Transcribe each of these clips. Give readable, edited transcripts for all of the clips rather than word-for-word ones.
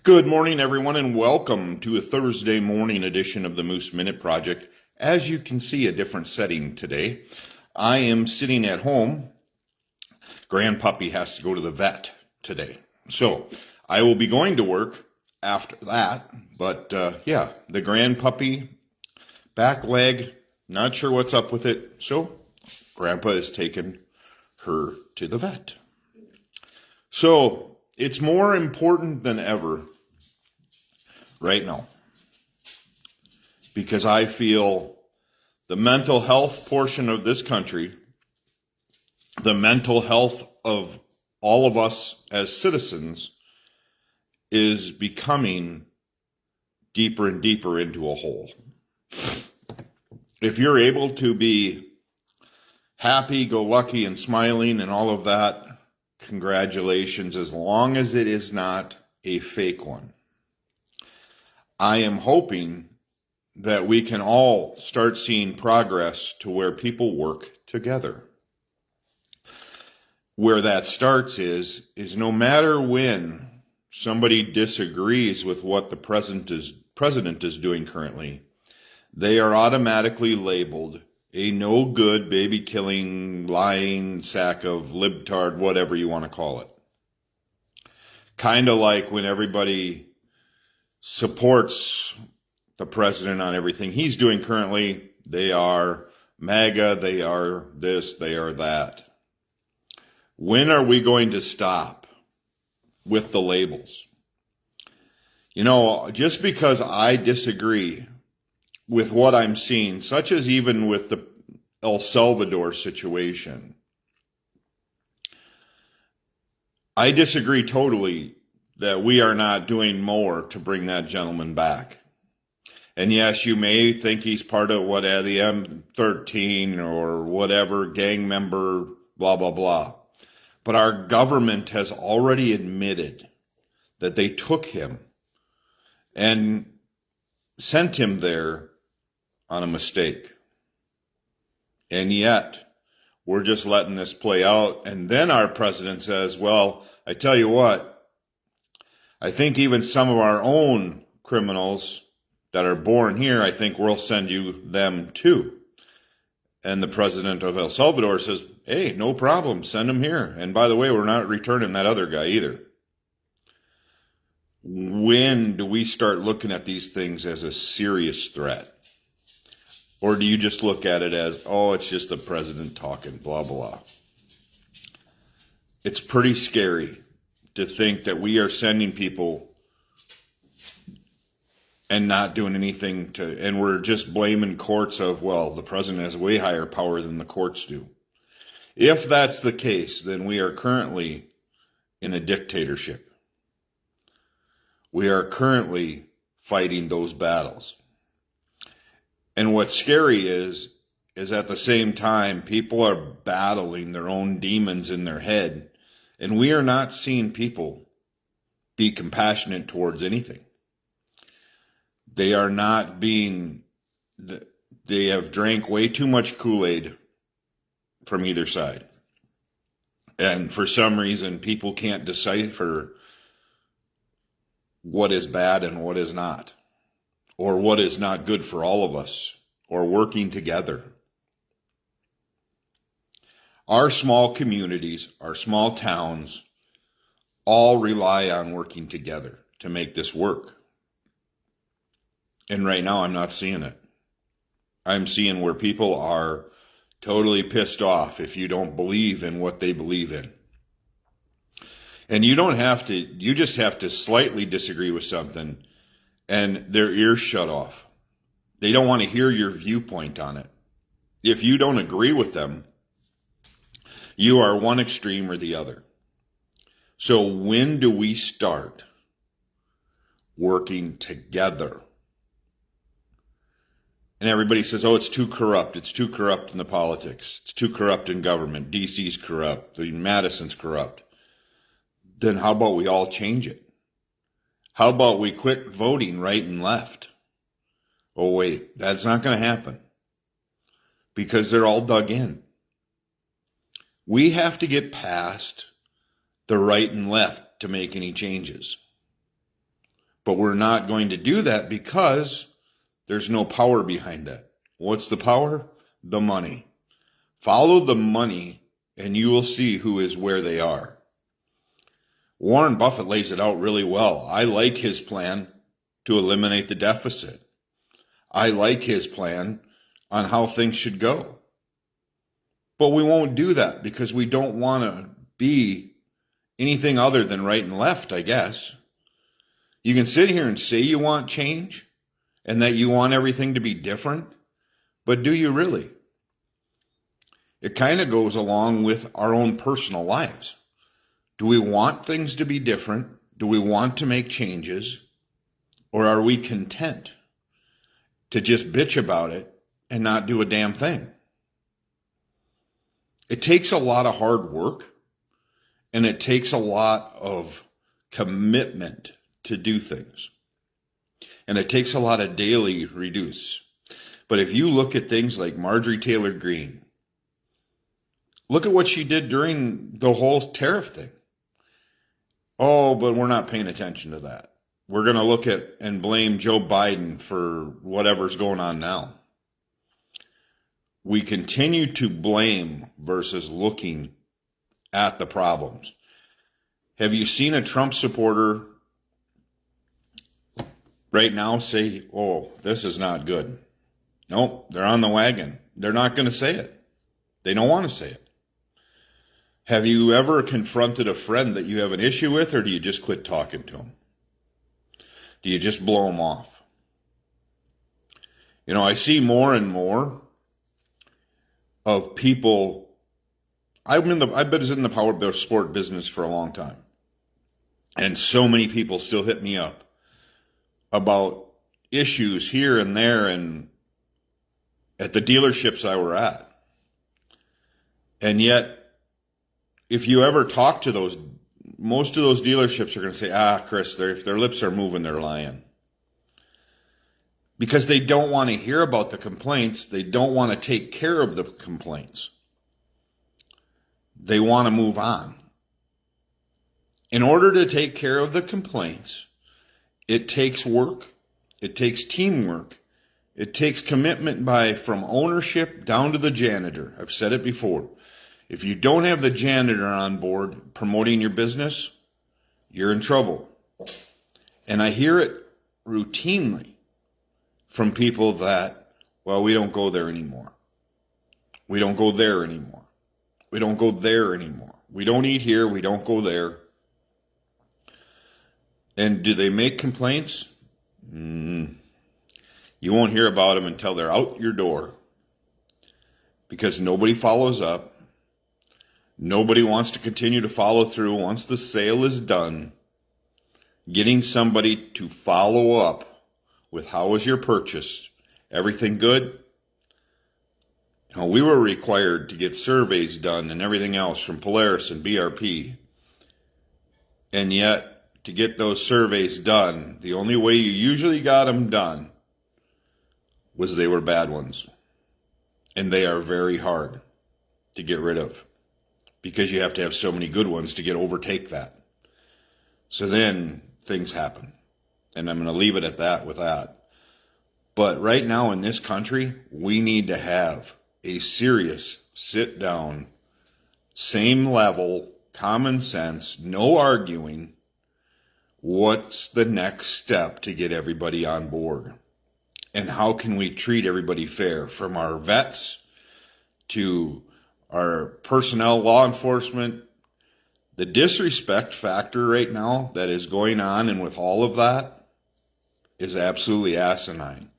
Good morning, everyone, and welcome to a Thursday morning edition of the Moose Minute Project. As you can see, a different setting today. I am sitting at home. Grandpuppy has to go to the vet today. So I will be going to work after that. But the grandpuppy, back leg, not sure what's up with it. So Grandpa has taken her to the vet. So it's more important than ever right now, because I feel the mental health portion of this country, the mental health of all of us as citizens, is becoming deeper and deeper into a hole. If you're able to be happy, go lucky, and smiling and all of that, congratulations, as long as it is not a fake one. I am hoping that we can all start seeing progress to where people work together. Where that starts is no matter when somebody disagrees with what the president is doing currently, they are automatically labeled a no good, baby killing, lying sack of libtard, whatever you want to call it. Kind of like when everybody supports the president on everything he's doing currently, they are MAGA, they are this, they are that. When are we going to stop with the labels? You know, just because I disagree with what I'm seeing, such as even with the El Salvador situation, I disagree totally that we are not doing more to bring that gentleman back. And yes, you may think he's part of the M13 or whatever, gang member, blah, blah, blah. But our government has already admitted that they took him and sent him there on a mistake. And yet, we're just letting this play out. And then our president says, well, I tell you what, I think even some of our own criminals that are born here, I think we'll send you them too. And the president of El Salvador says, hey, no problem, send them here. And by the way, we're not returning that other guy either. When do we start looking at these things as a serious threat? Or do you just look at it as, oh, it's just the president talking, blah, blah. It's pretty scary to think that we are sending people and not doing anything and we're just blaming courts of, well, the president has way higher power than the courts do. If that's the case, then we are currently in a dictatorship. We are currently fighting those battles. And what's scary is at the same time, people are battling their own demons in their head, and we are not seeing people be compassionate towards anything. They are not being, they have drank way too much Kool-Aid from either side. And for some reason, people can't decipher what is bad and what is not, or what is not good for all of us, or working together. Our small communities, our small towns, all rely on working together to make this work. And right now, I'm not seeing it. I'm seeing where people are totally pissed off if you don't believe in what they believe in. And you just have to slightly disagree with something and their ears shut off. They don't want to hear your viewpoint on it. If you don't agree with them, you are one extreme or the other. So when do we start working together? And everybody says, oh, it's too corrupt. It's too corrupt in the politics. It's too corrupt in government. DC's corrupt. The Madison's corrupt. Then how about we all change it? How about we quit voting right and left? Oh, wait, that's not going to happen because they're all dug in. We have to get past the right and left to make any changes. But we're not going to do that because there's no power behind that. What's the power? The money. Follow the money and you will see who is where they are. Warren Buffett lays it out really well. I like his plan to eliminate the deficit. I like his plan on how things should go. But we won't do that because we don't want to be anything other than right and left, I guess. You can sit here and say you want change and that you want everything to be different, but do you really? It kind of goes along with our own personal lives. Do we want things to be different? Do we want to make changes? Or are we content to just bitch about it and not do a damn thing? It takes a lot of hard work and it takes a lot of commitment to do things. And it takes a lot of daily reduce. But if you look at things like Marjorie Taylor Greene, look at what she did during the whole tariff thing. Oh, but we're not paying attention to that. We're going to look at and blame Joe Biden for whatever's going on now. We continue to blame versus looking at the problems. Have you seen a Trump supporter right now say, oh, this is not good? Nope, they're on the wagon. They're not going to say it. They don't want to say it. Have you ever confronted a friend that you have an issue with, or do you just quit talking to them? Do you just blow them off? You know, I see more and more of people. I've been in the power sport business for a long time, and so many people still hit me up about issues here and there, and at the dealerships I were at, and yet, if you ever talk to those, most of those dealerships are going to say, Chris, if their lips are moving, they're lying. Because they don't want to hear about the complaints. They don't want to take care of the complaints. They want to move on. In order to take care of the complaints, it takes work. It takes teamwork. It takes commitment from ownership down to the janitor. I've said it before. If you don't have the janitor on board promoting your business, you're in trouble. And I hear it routinely from people that, well, we don't go there anymore. We don't go there anymore. We don't go there anymore. We don't eat here. We don't go there. And do they make complaints? You won't hear about them until they're out your door. Because nobody follows up. Nobody wants to continue to follow through once the sale is done. Getting somebody to follow up with how was your purchase? Everything good? Now, we were required to get surveys done and everything else from Polaris and BRP. And yet, to get those surveys done, the only way you usually got them done was they were bad ones. And they are very hard to get rid of, because you have to have so many good ones to overtake that. So then things happen. And I'm going to leave it at that with that. But right now in this country, we need to have a serious sit down, same level, common sense, no arguing. What's the next step to get everybody on board? And how can we treat everybody fair, from our vets to our personnel, law enforcement? The disrespect factor right now that is going on, and with all of that, is absolutely asinine.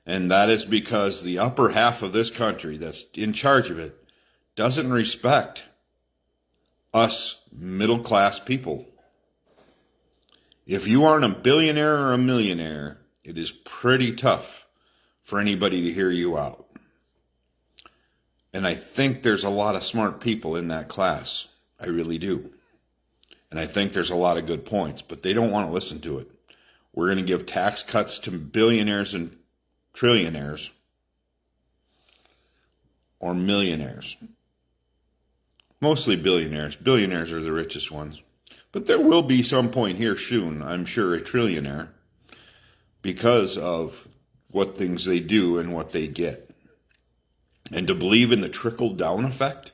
And that is because the upper half of this country that's in charge of it doesn't respect us middle class people. If you aren't a billionaire or a millionaire, it is pretty tough for anybody to hear you out. And I think there's a lot of smart people in that class. I really do. And I think there's a lot of good points, but they don't want to listen to it. We're going to give tax cuts to billionaires and trillionaires, or millionaires. Mostly billionaires. Billionaires are the richest ones. But there will be some point here soon, I'm sure, a trillionaire. because of what things they do and what they get. And to believe in the trickle-down effect,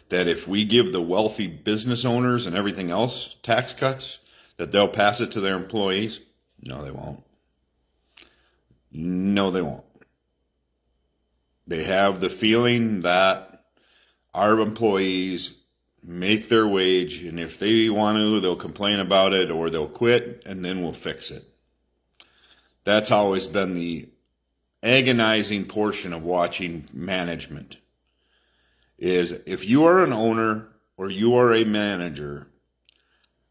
that if we give the wealthy business owners and everything else tax cuts, that they'll pass it to their employees, no, they won't. No, they won't. They have the feeling that our employees make their wage, and if they want to, they'll complain about it or they'll quit, and then we'll fix it. That's always been the agonizing portion of watching management, is if you are an owner or you are a manager,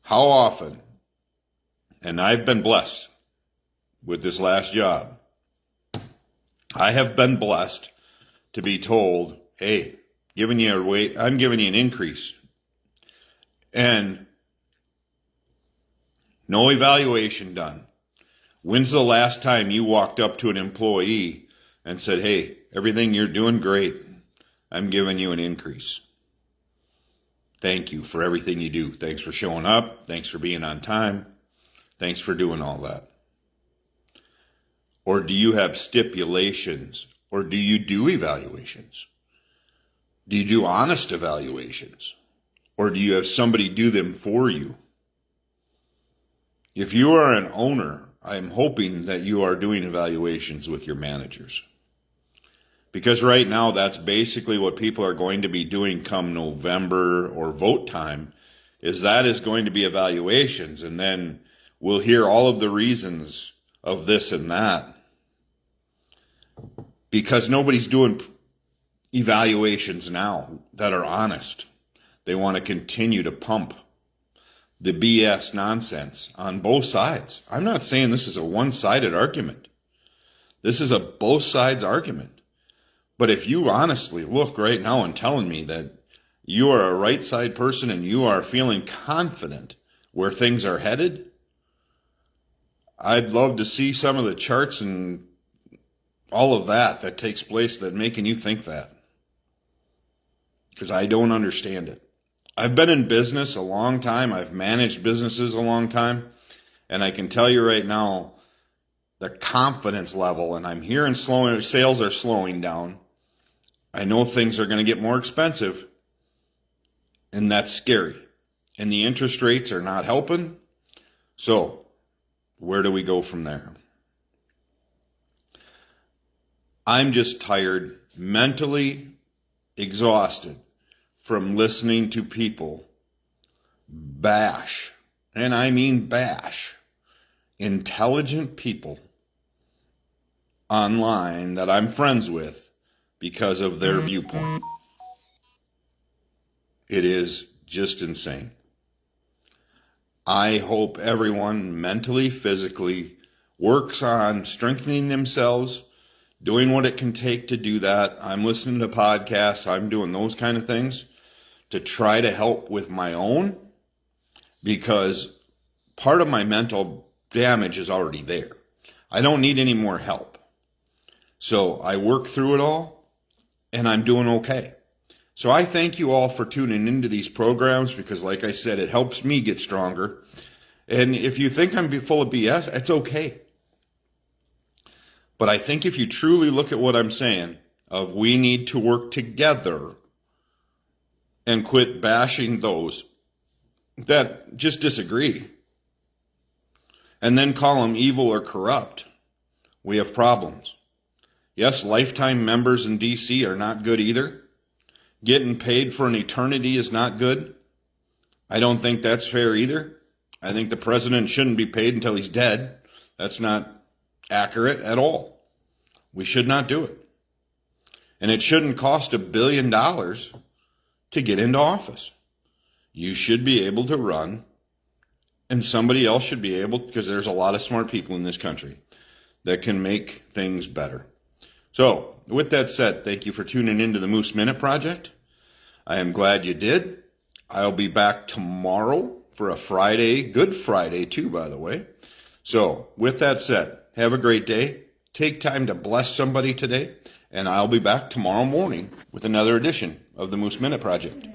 how often, and I've been blessed with this last job, I have been blessed to be told, hey, I'm giving you an increase. And no evaluation done. When's the last time you walked up to an employee and said, hey, everything you're doing great. I'm giving you an increase. Thank you for everything you do. Thanks for showing up. Thanks for being on time. Thanks for doing all that. Or do you have stipulations? Or do you do evaluations? Do you do honest evaluations? Or do you have somebody do them for you? If you are an owner, I'm hoping that you are doing evaluations with your managers. Because right now, that's basically what people are going to be doing come November or vote time, is going to be evaluations. And then we'll hear all of the reasons of this and that. Because nobody's doing evaluations now that are honest. They want to continue to pump the BS nonsense on both sides. I'm not saying this is a one-sided argument. This is a both sides argument. But if you honestly look right now and telling me that you are a right side person and you are feeling confident where things are headed, I'd love to see some of the charts and all of that takes place that making you think that. Because I don't understand it. I've been in business a long time. I've managed businesses a long time. And I can tell you right now, the confidence level, and I'm hearing sales are slowing down. I know things are going to get more expensive. And that's scary. And the interest rates are not helping. So, where do we go from there? I'm just tired, mentally exhausted from listening to people bash, and I mean bash, intelligent people online that I'm friends with because of their viewpoint. It is just insane. I hope everyone mentally, physically works on strengthening themselves, doing what it can take to do that. I'm listening to podcasts. I'm doing those kind of things to try to help with my own, because part of my mental damage is already there. I don't need any more help. So I work through it all, and I'm doing okay. So I thank you all for tuning into these programs, because like I said, it helps me get stronger. And if you think I'm full of BS, it's okay. But I think if you truly look at what I'm saying, of we need to work together and quit bashing those that just disagree and then call them evil or corrupt, we have problems. Yes, lifetime members in DC are not good either. Getting paid for an eternity is not good. I don't think that's fair either. I think the president shouldn't be paid until he's dead. That's not accurate at all. We should not do it. And it shouldn't cost $1 billion to get into office. You should be able to run, and somebody else should be able, because there's a lot of smart people in this country that can make things better. So, with that said, thank you for tuning into the Moose Minute Project. I am glad you did. I'll be back tomorrow for a Friday, Good Friday too, by the way. So, with that said, have a great day. Take time to bless somebody today, and I'll be back tomorrow morning with another edition of the Moose Minute Project.